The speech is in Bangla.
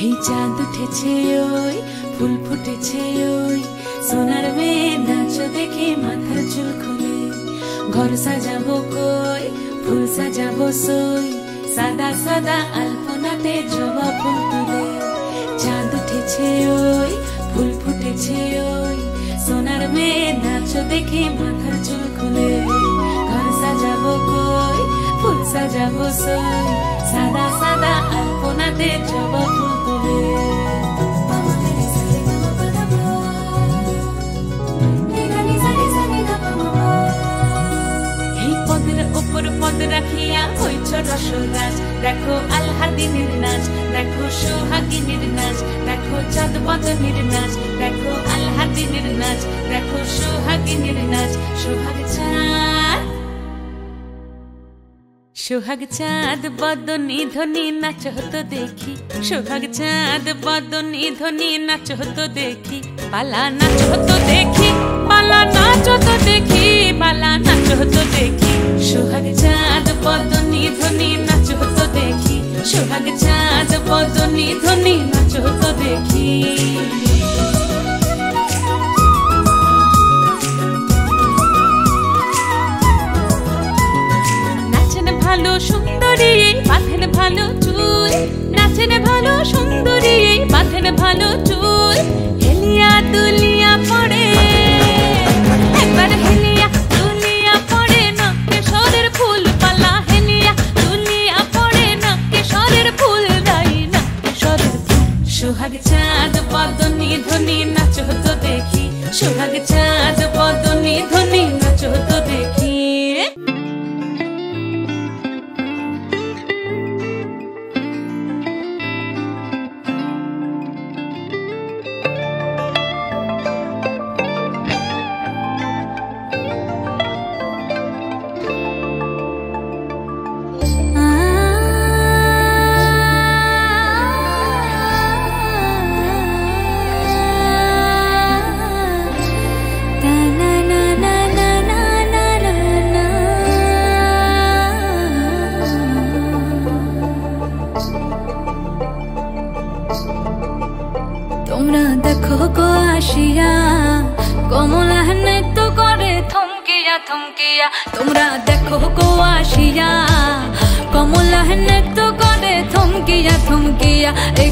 এই চাঁদ উঠেছে ওই ফুল ফুটেছে ওই সোনার মেয়ে নাচ দেখে মাথার চুল খুলে ঘর সাজাবো কই ফুল সাজাবো সই সাদা সাদা আলপনাতে জবা ফুল তুলে চাঁদ উঠেছে ওই ফুল ফুটেছে ওই সোনার মেয়ে নাচ দেখে মাথার চুল খুলে ঘর সাজাবো কই ফুল সাজাবো সই সাদা সাদা আলপনাতে জবা ফুল তুলে উপর পদ রাখিয়া হইছ রসরাজ দেখো আলহাদিনীর নাচ দেখো সোহাগিনীর নাচ দেখো চাঁদ বদনীর নাচ দেখো আলহাদিনীর নাচ দেখো সোহাগিনীর নাচ সোহাগ চাঁদ বদনী ধ্বনি নাচ হতো দেখি সোহাগ চাঁদ বদনী ধ্বনি নাচ হতো দেখি পালা নাচ হতো দেখি পালা নাচ হতো দেখি পালা নাচ হতো দেখি সোহাগ চাঁদ বদনী ধ্বনি নাচ হতো দেখি সোহাগ চাঁদ বদনী ধ্বনি নাচ হতো দেখি ভালো সুন্দরী বাঁধেন ভালো চুল নাচেন ভালো সুন্দরী বাঁধেন ভালো চুল হেলিয়া দুলিয়া পড়ে একবার হেলিয়া দুলিয়া পড়ে না কেশরের ফুল পালা হেলিয়া দুলিয়া পড়ে না কেশরের ফুল দাই না কেশরের ফুল সোহাগ চাঁদ বদনী ধ্বনি নাচ হতো দেখি সোহাগ চাঁদ বদনী ধ্বনি নাচ হতো দেখি তোমরা দেখো গো আসিয়া কমলা নৃত্য করে থমকিয়া থমকিয়া তোমরা দেখো গো আসিয়া কমলা নৃত্য করে থমকিয়া থমকিয়া এই